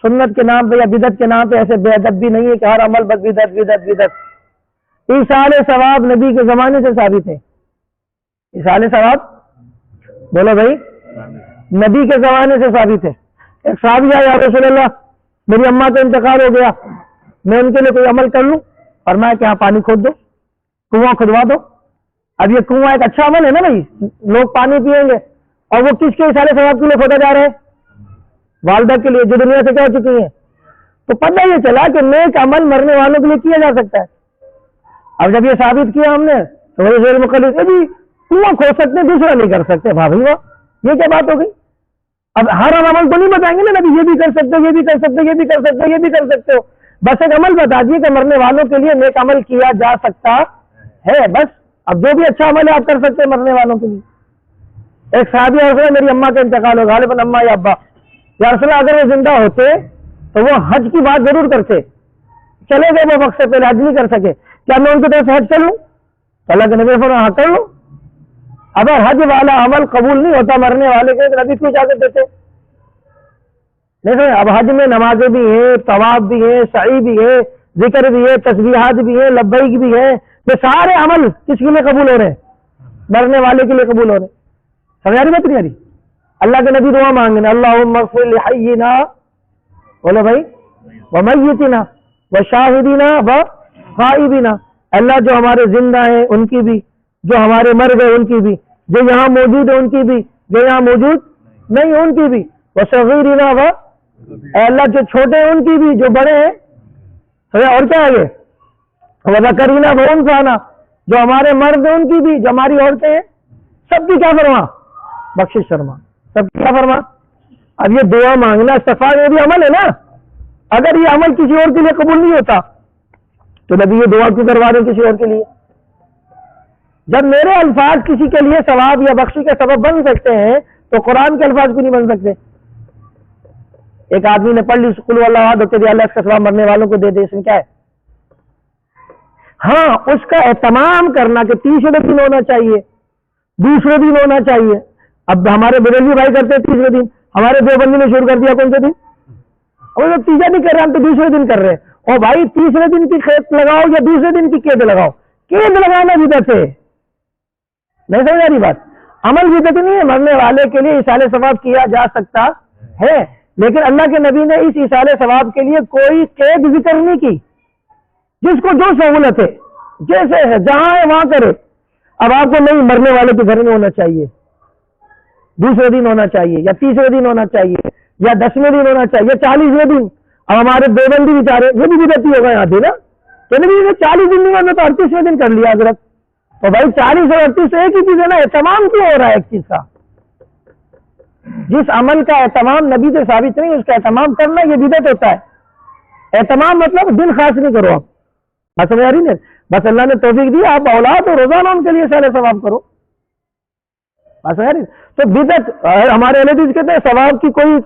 سنت کے نام پہ یا بدعت کے نام پہ ایسے بے ادب بھی نہیں ہے کہ ہر عمل بس بدعت بدعت بدعت. ایصال ثواب نبی کے زمانے سے ثابت ہے. ایصال ثواب بولو بھائی، نبی کے زمانے سے ثابت ہے. ایک صحابی آیا، یا رسول اللہ میری اماں کا انتقال ہو گیا، میں ان کے لیے کوئی عمل کر لوں؟ فرمایا کہ ہاں پانی کھود دو، کنواں کھدوا دو. اب یہ کنواں ایک اچھا عمل ہے نا بھائی، لوگ پانی پیئیں گے. اور وہ کس کے ایصال ثواب کے لیے کھودا جا رہے ہیں؟ والدہ کے لیے جو دنیا سے کیا ہو چکی ہیں. تو پتہ یہ چلا کہ نیک عمل مرنے والوں کے لیے کیا جا سکتا ہے. اب جب یہ ثابت کیا ہم نے تو وہی غیر مقلد جی کنواں کھود سکتے دوسرا نہیں کر سکتے. بھابھی واہ، یہ کیا بات ہو گئی؟ اب ہر عمل تو نہیں بتائیں گے نا نبی، یہ بھی کر سکتے ہو، یہ بھی کر سکتے ہو، یہ بھی کر سکتے ہو، یہ بھی کر سکتے ہو. بس ایک عمل بتا دیے کہ مرنے والوں کے لیے نیک عمل کیا جا سکتا ہے. بس اب جو بھی اچھا عمل ہے آپ کر سکتے ہیں مرنے والوں کے لیے. ایک صحابی رسول اللہ میری اماں کا انتقال ہو، غالباً اماں یا ابا، یا رسول اللہ اگر وہ زندہ ہوتے تو وہ حج کی بات ضرور کرتے. چلے گئے وہ وقت سے پہلے حج نہیں کر سکے، کیا میں ان کی طرف سے حج کر لوں؟ تو اللہ کے نبی فرمایا ہاں کر لو. اگر حج والا عمل قبول نہیں ہوتا مرنے والے کے تو نبی کو اجازت دیتے. دیکھیں اب حج میں نمازیں بھی ہیں، طواف بھی ہے، سعی بھی ہے، ذکر بھی ہے، تسبیحات بھی ہے، لبیک بھی ہے. یہ سارے عمل کس کے لیے قبول ہو رہے ہیں؟ مرنے والے کے لیے قبول ہو رہے ہیں. سمجھ آ رہی بات نہیں آ رہی؟ اللہ کے نبی دعا مانگنے اللہم اغفر لحینا، بولو بھائی، ومیتنا وشاہدینا وغائبنا، اللہ جو ہمارے زندہ ہیں ان کی بھی، جو ہمارے مر گئے ان کی بھی، جو یہاں موجود ہے ان کی بھی، جو یہاں موجود نہیں ان کی بھی، وصغیرنا اے اللہ جو چھوٹے ہیں ان کی بھی، جو بڑے ہیں، اور کیا ہے یہ وذکرنا وانثانا، جو ہمارے مرد ہیں ان کی بھی، جو ہماری عورتیں ہیں، سب کی کیا فرما؟ بخشش فرما، سب کی کیا فرما؟ اب یہ دعا مانگنا استغفار یہ بھی عمل ہے نا، اگر یہ عمل کسی اور کے لیے قبول نہیں ہوتا تو نبی یہ دعا کیوں کروا رہے کسی اور کے لیے؟ جب میرے الفاظ کسی کے لیے ثواب یا بخشی کا سبب بن سکتے ہیں تو قرآن کے الفاظ کیوں نہیں بن سکتے؟ ایک آدمی نے پڑھ لی قل هو اللہ احد کہ اللہ اس کا ثواب مرنے والوں کو دے دے، اس میں کیا ہے؟ ہاں اس کا اہتمام کرنا کہ تیسرے دن ہونا چاہیے، دوسرے دن ہونا چاہیے. اب ہمارے بریلوی بھائی کرتے ہیں تیسرے دن، ہمارے دیوبندی نے شروع کر دیا کون سے دن؟ اور تیسرا نہیں کر رہے ہم تو دوسرے دن کر رہے ہیں. اور بھائی تیسرے دن کی قید لگاؤ یا دوسرے دن کی قید لگاؤ، قید لگانا بدعت ہے. نہیں سمجھ آ رہی بات؟ عمل بدعت نہیں ہے، مرنے والے کے لیے ایصال ثواب کیا جا سکتا ہے، لیکن اللہ کے نبی نے اس ایصال ثواب کے لیے کوئی قید ذکر نہیں کی. جس کو جو سہولت ہے جیسے ہے جہاں ہے وہاں کرے. اب آپ کو نہیں مرنے والے کے گھر میں ہونا چاہیے، دوسرے دن ہونا چاہیے یا تیسرے دن ہونا چاہیے یا 10ویں دن ہونا چاہیے 40ویں دن. اب ہمارے دیوبندی بیچارے یہ بھی بدعتی ہوگا یہاں تھی نا کہ نبی نے 40 دن نہیں کرنا تو 38ویں دن کر لیا حضرت. تو بھائی 40 اور 38 ایک ہی چیز ہے نا، اہتمام کیوں ہو رہا ہے ایک چیز کا؟ جس عمل کا اہتمام نبی سے ثابت نہیں اس کا اہتمام کرنا یہ بدعت ہوتا ہے. اہتمام مطلب دن خاص نہیں کرو آپ، بس سمجھ آ رہی نا؟ بس اللہ نے توفیق دی آپ اولاد اور روزانہ ان کے لیے سارے ثواب کرو، بس سمجھ آ رہی. تو بدعت ہمارے اہل حدیث کہتے ہیں ثواب کی کوئی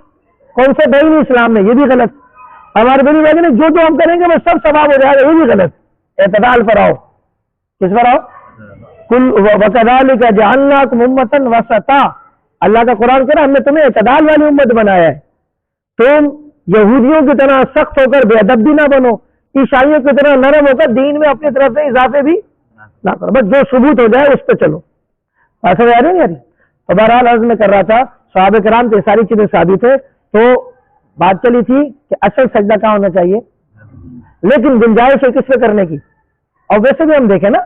کانسیپٹ ہے ہی نہیں اسلام میں، یہ بھی غلط. ہمارے بڑی بھائی نے جو ہم کریں گے وہ سب ثواب ہو جائے گا، یہ بھی غلط. اعتدال پر آؤ. کس پر آؤ؟ کل وکذالک جعلناکم امۃ وسطا. اللہ کا قرآن کہہ رہا ہم نے تمہیں اعتدال والی امت بنایا ہے. تم یہودیوں کی طرح سخت ہو کر بے ادب بھی نہ بنو، عیسائیوں کی طرح نرم ہو کر دین میں اپنی طرف سے اضافے بھی نہ کرو، بس جو ثبوت ہو جائے اس پہ چلو. ایسا یاد ہے یاری. تو بہرحال عرض میں کر رہا تھا صحابہ کرام سے ساری چیزیں ثابت ہے. تو بات چلی تھی کہ اصل سجدہ کہاں ہونا چاہیے، لیکن گنجائش ہے کس پہ کرنے کی. اور ویسے بھی ہم دیکھیں نا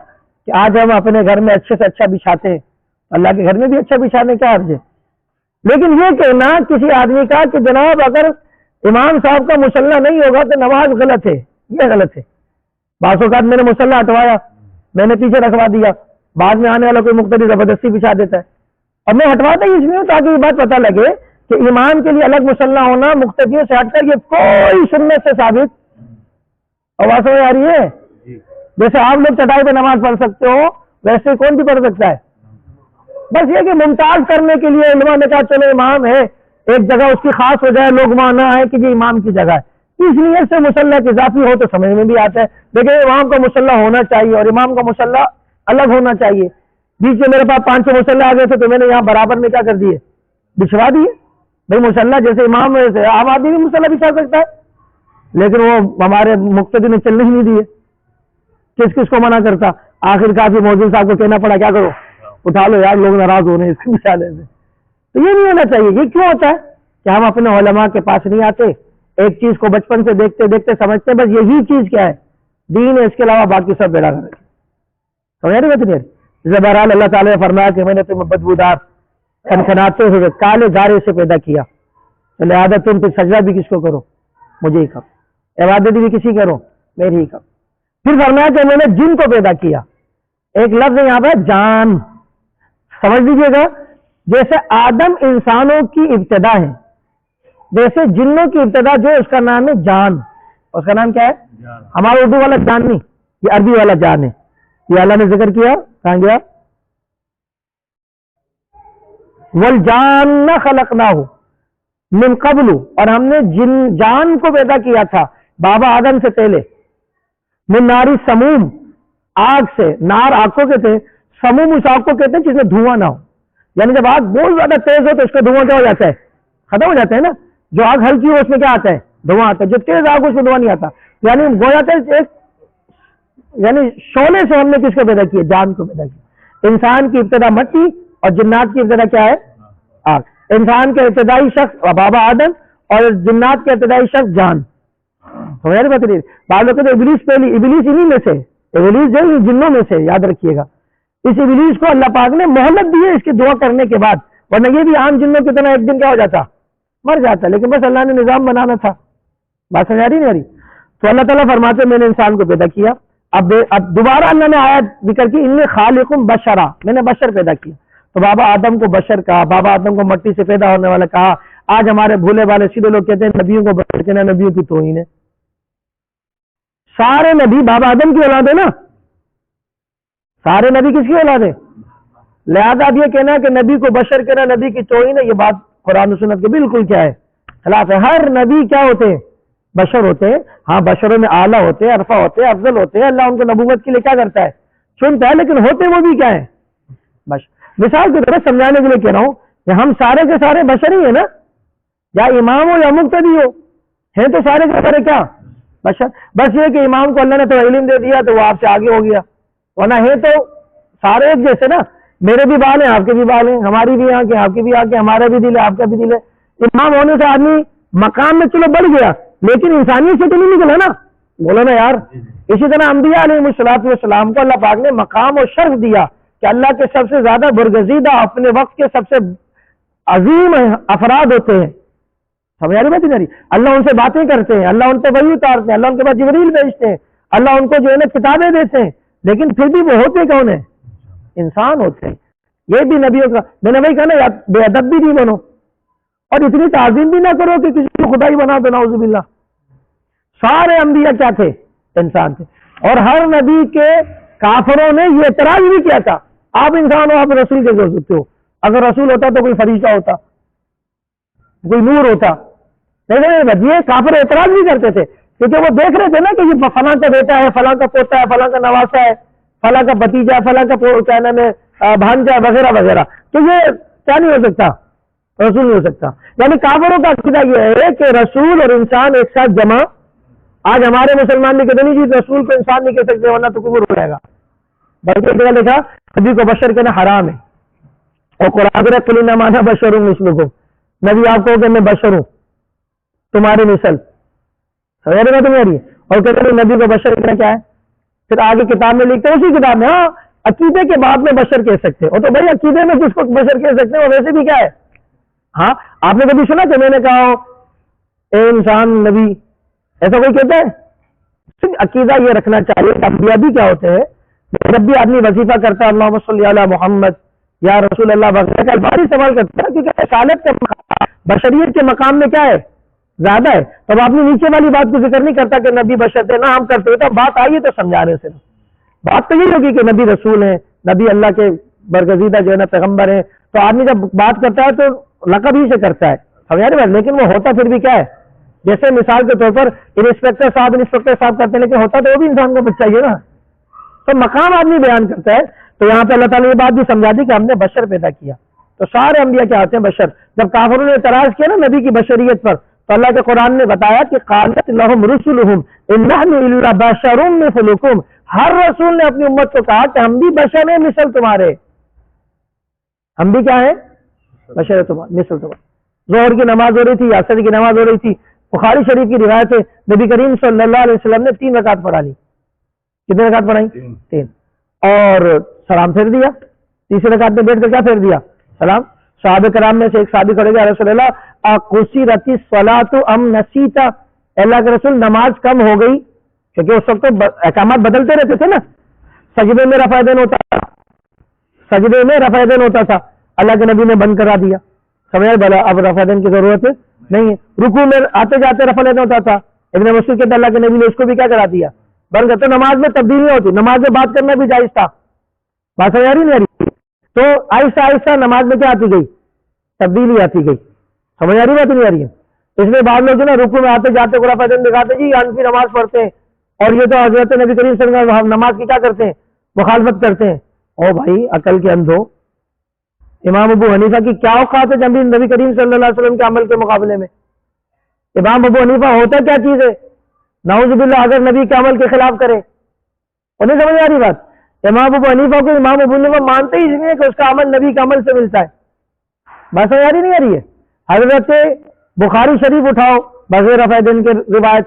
کہ آج ہم اپنے گھر میں اچھے سے اچھا بچھاتے ہیں، اللہ کے گھر میں بھی اچھا بچھانے کا عرض ہے. لیکن یہ کہنا کسی آدمی کا کہ جناب اگر امام صاحب کا مصلی نہیں ہوگا تو نماز غلط ہے، یہ غلط ہے. بعض اوقات میں نے مصلی ہٹوایا، میں نے پیچھے رکھوا دیا، بعد میں آنے والا کوئی مقتدی زبردستی بچھا دیتا ہے. اور میں ہٹواتا ہی اس میں ہوں تاکہ یہ بات پتہ لگے کہ امام کے لیے الگ مصلی ہونا مقتدیوں سے ہٹ کر یہ کوئی سنت سے ثابت. اور بات سمجھ آ رہی ہے؟ جیسے آپ لوگ چٹائی پہ نماز پڑھ سکتے ہو ویسے کون بھی پڑھ سکتا ہے. بس یہ کہ ممتاز کرنے کے لیے علماء نے کہا چلو امام ہے ایک جگہ اس کی خاص ہو جائے، لوگ وہاں نہ آئے کہ یہ امام کی جگہ ہے، اس لیے سے مصلی کے اضافی ہو تو سمجھ میں بھی آتا ہے. لیکن امام کا مصلی ہونا چاہیے اور امام کا مصلی الگ ہونا چاہیے. بیچ میں میرے پاس 500 مصلی آ گئے تھے تو میں نے یہاں برابر میں کیا کر دیے، بچھوا دیے. بھائی مصلی جیسے امام ویسے عام آدمی بھی مصلی بچھا سکتا ہے، لیکن وہ ہمارے مقتدی نے چلنے ہی نہیں دیے. کس کس کو منع کرتا؟ آخر کافی مؤذن صاحب کو کہنا پڑا کیا کرو اٹھا لو یار، لوگ ناراض ہو رہے ہیں اس کے بچھانے سے. تو یہ نہیں ہونا چاہیے. یہ کیوں ہوتا ہے کہ ہم اپنے علماء کے پاس نہیں آتے، ایک چیز کو بچپن سے دیکھتے دیکھتے سمجھتے بس یہی چیز کیا ہے دین ہے، اس کے علاوہ باقی سب بیڑا کر رکھے. سمجھ رہے بہت جیسے بہرحال اللہ تعالیٰ نے فرمایا کہ میں نے تمہیں بدبودار کھنکھناتے ہوئے کالے گارے سے پیدا کیا، لہٰذا تم پھر سجدہ بھی کس کو کرو، مجھے ہی کرو، عبادت بھی کسی کرو، میری ہی کرو. پھر فرمایا کہ میں نے جن کو پیدا کیا. ایک لفظ یہاں پہ جان سمجھ لیجیے گا. جیسے آدم انسانوں کی ابتدا ہے ویسے جنوں کی ابتدا جو اس کا نام ہے جان. اس کا نام کیا ہے؟ ہمارا اردو والا جان نہیں، یہ عربی والا جان ہے. یہ اللہ نے ذکر کیا کہاں گیا، والجان خلقناہ من قبل، اور ہم نے جان کو پیدا کیا تھا بابا آدم سے پہلے. من ناری سموم، آگ سے. نار آگ کو کہتے ہیں، سموم اس آگ کو کہتے ہیں جس میں دھواں نہ ہو. یعنی جب آگ بہت زیادہ تیز ہو تو اس کا دھواں کیا ہو جاتا ہے، ختم ہو جاتا ہے نا. جو آگ ہلکی ہو اس میں کیا آتا ہے، دھواں آتا ہے. جو تیز آگ اس میں دھواں نہیں آتا. یعنی گویا کہ یعنی شعلے سے ہم نے کس کو پیدا کیا، جان کو پیدا کیا. انسان کی ابتدا مٹی اور جنات کی ابتدا کیا ہے؟ آگ. انسان کا ابتدائی شخص بابا آدم اور جنات کا ابتدائی شخص جان. سمجھ بات نہیں؟ بعض لوگ کہتے ہیں ابلیس پہلی، ابلیس انہی میں سے، ابلیس جو ہے جنوں میں سے، یاد رکھیے گا. اس ابلیس کو اللہ پاک نے مہلت دی ہے اس کی دعا کرنے کے بعد، ورنہ یہ بھی عام جنوں کی طرح ایک دن کیا ہو جاتا؟ مر جاتا. لیکن بس اللہ نے نظام بنانا تھا. بات سمجھ آ رہی نہیں آ رہی؟ تو اللہ تعالیٰ فرماتے ہیں میں نے انسان کو پیدا کیا. اب دوبارہ اللہ نے آیت ذکر کی انی خالق بشرا، میں نے بشر پیدا کیا. تو بابا آدم کو بشر کہا، بابا آدم کو مٹی سے پیدا ہونے والا کہا. آج ہمارے بھولے والے سیدھے لوگ کہتے ہیں نبیوں کو بشر کہنا نبیوں کی توہین ہے. سارے نبی بابا آدم کی اولاد ہے نا، سارے نبی کس کی اولاد ہے؟ لہذا اب یہ کہنا کہ نبی کو بشر کہنا نبی کی توہین ہے، یہ بات قرآن و سنت کے بالکل کیا ہے؟ خلاف ہے. ہر نبی کیا ہوتے ہیں؟ بشر ہوتے ہیں. ہاں بشروں میں اعلیٰ ہوتے ہیں، عرفہ ہوتے ہیں، افضل ہوتے ہیں. اللہ ان کو نبوت کے لیے کیا کرتا ہے؟ چنتا ہے. لیکن ہوتے وہ بھی کیا ہے؟ بشر. مثال کی طرح سمجھانے کے لیے کہہ رہا ہوں کہ ہم سارے کے سارے بشر ہی ہیں نا، یا امام ہو یا مقتدی ہو، ہیں تو سارے کے سارے کیا؟ بشر. بس یہ کہ امام کو اللہ نے تو علم دے دیا تو وہ آپ سے آگے ہو گیا، ورنہ ہے تو سارے ایک جیسے نا. میرے بھی بال ہیں، آپ کے بھی بال ہیں، ہماری بھی آنکھیں، آپ کی بھی آنکھیں، ہمارا بھی دل ہے، آپ کا بھی دل ہے. امام ہونے سے آدمی مقام میں چلو بڑھ گیا، لیکن انسانیت سے تو نہیں نکلا نا. بولو نا یار. اسی طرح انبیاء علیہ السلام کو اللہ پاک نے مقام اور شرف دیا کہ اللہ کے سب سے زیادہ برگزیدہ اپنے وقت کے سب سے عظیم افراد ہوتے ہیں. سمجھ آ رہی بات نہیں؟ اللہ ان سے باتیں کرتے ہیں، اللہ ان پہ وحی اتارتے ہیں، اللہ ان کے پاس جبریل بھیجتے ہیں، اللہ ان کو جو ہے نا کتابیں دیتے ہیں. لیکن پھر بھی وہ ہوتے کون ہیں؟ انسان ہوتے ہیں. یہ بھی نبیوں کا، میں نے وہی کہا نا، بے ادب بھی نہیں بنو اور اتنی تعظیم بھی نہ کرو کہ کسی کو خدا ہی بنا دو، نعوذ باللہ. سارے انبیاء کیا تھے؟ انسان تھے. اور ہر نبی کے کافروں نے یہ اعتراض بھی کیا تھا آپ انسان ہو، آپ رسول کیسے ہو سکتے ہو؟ اگر رسول ہوتا تو کوئی فرشتہ ہوتا، کوئی نور ہوتا. یہ کافر اعتراض بھی کرتے تھے کیونکہ وہ دیکھ رہے تھے نا کہ یہ فلاں کا بیٹا ہے، فلاں کا پوتا ہے، فلاں کا نواسا ہے، فلاں کا بھتیجا ہے، فلاں کا کیا نام ہے بھانجا وغیرہ وغیرہ. تو یہ کیا نہیں ہو سکتا؟ رسول نہیں ہو سکتا. یعنی کافروں کا عقیدہ یہ ہے کہ رسول اور انسان ایک ساتھ جمع. آج ہمارے مسلمان نہیں کہتے نہیں جی رسول کو انسان نہیں کہہ سکتے ورنہ تو کفر ہو جائے گا. بلکہ کیا لکھا؟ نبی کو بشر کہنا حرام ہے. اور قرآن قل انما انا بشر مثلکم، نبی آپ کو کہ میں بشر ہوں تمہاری مثل. سمجھ رہے تمہیں آ رہی ہے؟ اور کہتے ہیں نبی کو بشر کہنا کیا ہے؟ پھر آگے کتاب میں لکھتے ہیں اسی کتاب میں ہاں عقیدے کے بعد میں بشر کہہ سکتے ہو. تو بھائی عقیدے میں کس کو بشر کہہ سکتے ہیں؟ اور ویسے بھی کیا ہے؟ ہاں آپ نے کبھی سنا کہ میں نے کہا اے انسان نبی، ایسا کوئی کہتا ہے؟ صرف عقیدہ یہ رکھنا چاہیے کہ انبیاء بھی کیا ہوتے ہیں. جب بھی آدمی وظیفہ کرتا ہے اللہم صلی علی محمد یا رسول اللہ وغیرہ کا الفاظ استعمال کرتا ہے کیونکہ رسالت کا مقام بشریت کے مقام میں کیا ہے؟ زیادہ ہے. تو آپ نے نیچے والی بات کو ذکر نہیں کرتا کہ نبی بشر تھے، نہ ہم کرتے ہوتے بات آئیے تو سمجھانے سے. بات تو یہی ہوگی کہ نبی رسول ہیں، نبی اللہ کے برگزیدہ جو ہے نا پیغمبر ہیں. تو آدمی جب بات کرتا ہے تو لقب ہی سے کرتا ہے، سمجھ رہے ہیں؟ لیکن وہ ہوتا پھر بھی کیا ہے؟ جیسے مثال کے طور پر انسپیکٹر صاحب کرتے ہیں، لیکن ہوتا تو وہ بھی انسان کو بچ چاہیے نا. تو مقام آدمی بیان کرتا ہے. تو یہاں پہ اللہ تعالیٰ نے یہ بات بھی سمجھا دی کہ ہم نے بشر پیدا کیا. تو سارے انبیاء کیا ہوتے ہیں؟ بشر. جب کافروں نے اعتراض کیا نا نبی کی بشریت پر تو اللہ کے قرآن نے بتایا کہ قالت لهم رسلهم ان نحن الا بشر مثلكم. ہر رسول نے اپنی امت کو کہا کہ ہم بھی بشر ہیں مثل تمہارے. ہم بھی کیا ہیں؟ بشر تمہارے مثل تمہارے. ظہر کی نماز ہو رہی تھی، عصر کی نماز ہو رہی تھی. بخاری شریف کی روایت ہے نبی کریم صلی اللہ علیہ وسلم نے 3 رکعت پڑھا لی. کتنے رکعت پڑھائی؟ 3. اور سلام پھیر دیا. تیسری رکعت میں بیٹھ کر کیا پھیر دیا؟ سلام. صحابہ کرام میں سے ایک صحابی کہے گا رسول اللہ قصرت الصلاۃ ام نسیت، اللہ کے رسول نماز کم ہو گئی کیونکہ اس وقت تو احکامات بدلتے رہتے تھے نا. سجدے میں رفع دین ہوتا تھا، سجدے میں رفع دین ہوتا تھا، اللہ کے نبی نے بند کرا دیا. سمجھ بلا اب رفع دین کی ضرورت نہیں ہے. رکوع میں آتے جاتے رفع دین ہوتا تھا، ابن مسعود کہتے اللہ کے نبی نے اس کو بھی کیا کرا دیا؟ بند کرتے. نماز میں تبدیلی نہیں ہوتی، نماز میں بات کرنا بھی جائز تھا. بات سمجھ آ رہی نہیں آ رہی؟ تو آہستہ آہستہ نماز میں کیا آتی گئی؟ تبدیلی آتی گئی. سمجھ آ رہی بات نہیں آ رہی ہے؟ اس میں بعض لوگ جو نا رکوع میں آتے جاتے رفع دین دکھاتے جی حنفی نماز پڑھتے ہیں اور یہ تو حضرت نبی کریم صلی اللہ علیہ وسلم نماز کی کیا کرتے ہیں؟ مخالفت کرتے ہیں. او بھائی عقل کے اندھو، امام ابو حنیفہ کی کیا اوقات ہے جب نبی کریم صلی اللہ علیہ وسلم کے عمل کے مقابلے میں؟ امام ابو حنیفہ ہوتا کیا چیز ہے؟ نعوذ باللہ اگر نبی کے عمل کے خلاف کرے. اور نہیں سمجھ آ رہی بات؟ امام ابو حنیفہ کو امام ابو حنیفہ مانتے ہی اس لیے کہ اس کا عمل نبی کے عمل سے ملتا ہے. بس آ رہی نہیں آ رہی ہے؟ حضرت بخاری شریف اٹھاؤ بغیر رفع دین کے روایت،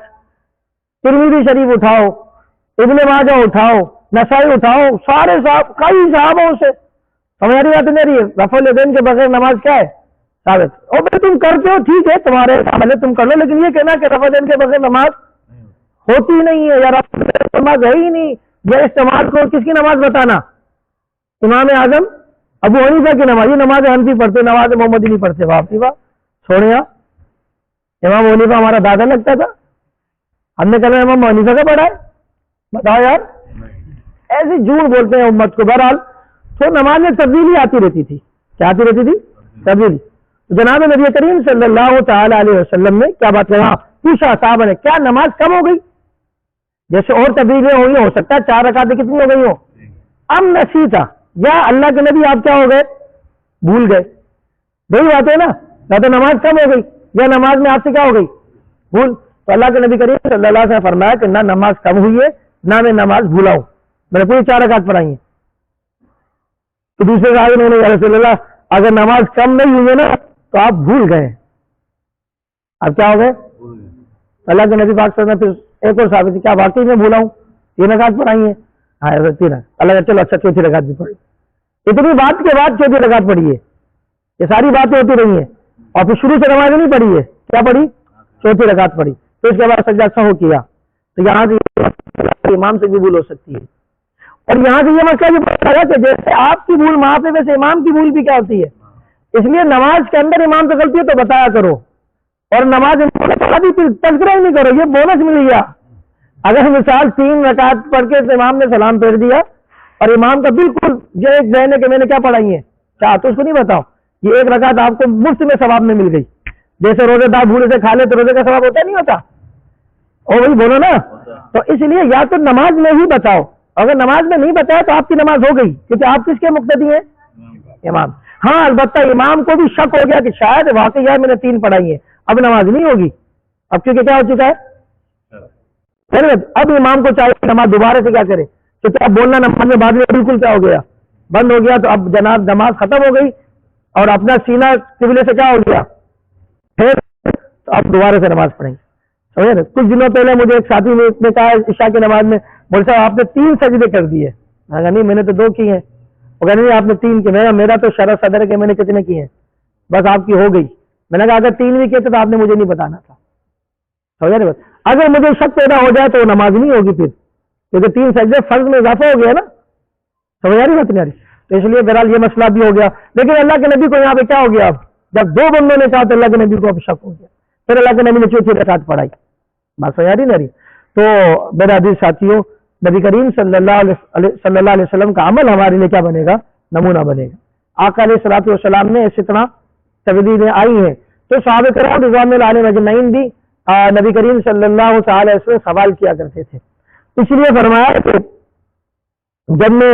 ترمذی شریف اٹھاؤ، ابن ماجہ اٹھاؤ، نسائی اٹھاؤ، سارے صاحب کئی صحابوں سے. سمجھ آ رہی بات نہیں رہی ہے؟ رفع الیدین کے بغیر نماز کیا ہے؟ ثابت. اور بھائی تم کرتے ہو ٹھیک ہے، تمہارے عمل تم کر لو، لیکن یہ کہنا کہ رفع الیدین کے بغیر نماز ہوتی نہیں ہے یا رفع الیدین نماز ہے ہی نہیں، یہ استعمال کو کس کی نماز بتانا؟ امام اعظم ابو حنیفہ کی نماز. یہ نماز حنفی پڑھتے، نماز محمدی نہیں پڑھتے. واپسی بات چھوڑے. امام حنیفہ ہمارا دادا لگتا تھا، ہم نے کہا امام حنیفہ کا پڑھا ہے؟ بتاؤ یار، ایسے جھوٹ بولتے ہیں امت کو. بہرحال تو نماز میں تبدیلی آتی رہتی تھی. کیا آتی رہتی تھی؟ تبدیلی. جناب نبی کریم صلی اللہ تعالی علیہ وسلم نے کیا بات کہا؟ پوچھا صاحب نے کیا نماز کم ہو گئی؟ جیسے اور تبدیلیاں ہوئی، ہو سکتا ہے 4 رکعتیں کتنی ہو گئی ہوں، ام نسیتا، یا اللہ کے نبی آپ کیا ہو گئے؟ بھول گئے. دو ہی بات ہے نا، یا تو نماز کم ہو گئی یا نماز میں آپ سے کیا ہو گئی؟ بھول. تو اللہ کے نبی کریم صلی اللہ علیہ وسلم نے فرمایا کہ نہ نماز کم ہوئی ہے نہ میں نماز بھولا ہوں، میں نے پوری 4 رکعت پڑھائی ہیں. تو دوسرے صحابی نے یا رسول اللہ اگر نماز کم نہیں ہوئی ہے نا تو آپ بھول گئے. اب کیا ہو گئے؟ اللہ کے نبی پاک صلی اللہ علیہ وسلم پھر ایک اور صحابی کیا واقعی میں بھولا ہوں 3 رکعت پڑھائی ہیں؟ ہاں 3. اللہ چلو اچھا 4تھی رکعت بھی پڑھی. اتنی بات کے بعد 4تھی رکعت پڑھی ہے. یہ ساری باتیں ہوتی رہی ہیں اور پھر شروع سے نماز نہیں پڑھی ہے. کیا پڑھی؟ 4تھی رکعت پڑھی. تو اس کے بعد سجدہ سہو کیا. تو یہاں سے امام سے بھی بھول ہو سکتی ہے. اور یہاں سے یہ مسئلہ بھی پتا چلا کہ جیسے آپ کی بھول معاف ہے ویسے امام کی بھول بھی کیا ہوتی ہے. اس لیے نماز کے اندر امام سے غلطی ہے تو بتایا کرو، اور نماز بھی پھر تذکرہ ہی نہیں کرو. یہ بونس مل گیا. اگر مثال 3 رکعت پڑھ کے امام نے سلام پھیر دیا اور امام کا بالکل جو ایک ذہن ہے کہ میں نے کیا پڑھائی ہے کیا، تو اس کو نہیں بتاؤ. یہ 1 رکعت آپ کو مفت میں ثواب میں مل گئی. جیسے روزے دار بھولے سے کھا لے تو روزے کا ثواب ہوتا نہیں ہوتا؟ اور وہی بولو نا. تو اس لیے یا تو نماز میں ہی بتاؤ، اگر نماز میں نہیں بتایا تو آپ کی نماز ہو گئی کیونکہ آپ کس کے مقتدی ہیں؟ امام. ہاں البتہ امام کو بھی شک ہو گیا کہ شاید واقعی یار میں نے 3 پڑھائی ہیں، اب نماز نہیں ہوگی. اب کیونکہ کیا ہو چکا ہے؟ اب امام کو چاہیے نماز دوبارہ سے کیا کرے، کیونکہ اب بولنا نماز میں بعد میں بالکل کیا ہو گیا؟ بند ہو گیا. تو اب جناب نماز ختم ہو گئی اور اپنا سینہ قبلے سے کیا ہو گیا پھر، تو اب دوبارہ سے نماز پڑھیں گے. سمجھے نا؟ کچھ دنوں پہلے مجھے ایک ساتھی نے کہا عشاء کی نماز میں، بول صاحب آپ نے 3 سجدے کر دیے. میں کہا نہیں میں نے تو 2 کی ہیں. وہ کہا نہیں آپ نے 3 کی. میرا تو شرح صدر ہے کہ میں نے کتنے کی ہیں، بس آپ کی ہو گئی. میں نے کہا اگر 3 بھی کیے تو آپ نے مجھے نہیں بتانا تھا. سمجھا نا؟ اگر مجھے شک پیدا ہو جائے تو وہ نماز نہیں ہوگی پھر، کیونکہ 3 سجدے فرض میں اضافہ ہو گیا نا. سمجھ آ رہی بات نہیں آ رہی؟ تو اس لیے بہرحال یہ مسئلہ بھی ہو گیا. لیکن اللہ کے نبی کو یہاں پہ کیا ہو گیا؟ اب جب 2 بندوں نے کہا تو اللہ کے نبی کو اب شک ہو گیا. پھر اللہ کے نبی نے 4تھی رکعت پڑھائی. بات سمجھ آ رہی نہیں؟ تو میرے عزیز ساتھیوں، نبی کریم صلی اللہ علیہ وسلم کا عمل ہمارے لیے کیا بنے گا؟ نمونہ بنے گا. آقا علیہ الصلوۃ والسلام نے اسی طرح تبدیلیاں آئی ہیں تو صحابہ کرام رضوان اللہ علیہم اجمعین بھی نبی کریم صلی اللہ تعالی وسلم سوال کیا کرتے تھے. اس لیے فرمایا کہ جب میں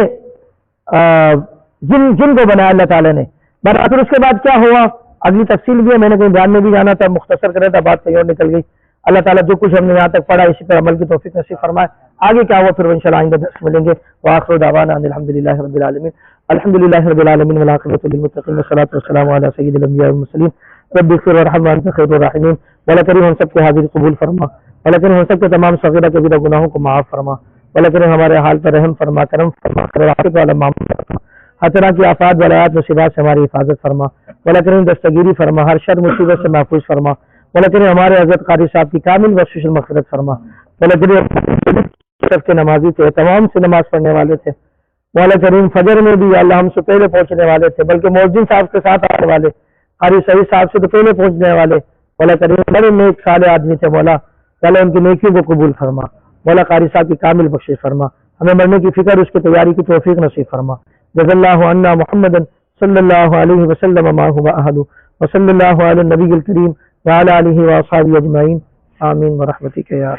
جن کو بنایا اللہ تعالیٰ نے، پھر اس کے بعد کیا ہوا اگلی تفصیل بھی ہے. میں نے کہیں بیان میں بھی جانا تھا، مختصر کرا تھا، بات کہیں اور نکل گئی. اللہ تعالیٰ جو کچھ ہم نے یہاں تک پڑھا اسی پر عمل کی توفیق نصیب فرمائے. آگے کیا ہوا پھر انشاءاللہ آئندہ درس ملیں گے. وآخر دعوانا ان الحمدللہ رب العالمین. الحمدللہ رب العالمین والعاقبۃ للمتقین والصلاۃ والسلام علی سید الانبیاء والمرسلین. رب اغفر وارحم وانت خیر الراحمین. مولا کریم ہم سب کے حاضر قبول فرما. مولا کریم ہم سب کے تمام صغیرہ کبیرہ گناہوں کو معاف فرما. مولا کریم ہمارے حال پر رحم فرما، کرم فرما، عافیت والا معاملہ فرما. ہر طرح کی آفات بلایات مصیبات سے ہماری حفاظت فرما. مولا کریم دستگیری فرما، ہر شر مصیبت سے محفوظ فرما. مولا کریم ہمارے حضرت قاری صاحب کی کامل بخشش و مغفرت فرما. مولا کریم سب کے نمازی تھے، تمام سے نماز پڑھنے والے تھے. مولا کریم فجر میں بھی اللہ ہم سے پہلے پہنچنے والے تھے، بلکہ مؤذن صاحب کے ساتھ آنے والے، قاری سعید صاحب سے تو پہلے پہنچنے والے. مولا کریم بڑے نیک صالح آدمی تھے. مولا تعالیٰ ان کی نیکیوں کو قبول فرما. مولا قاری صاحب کی کامل بخشش فرما. ہمیں مرنے کی فکر، اس کی تیاری کی توفیق نصیب فرما. جزا اللہ عنا محمد صلی اللہ علیہ وسلم ما هو احد وصلی اللہ علی النبی الکریم وعلی آلہ واصحابہ اجمعین. آمین برحمتک یا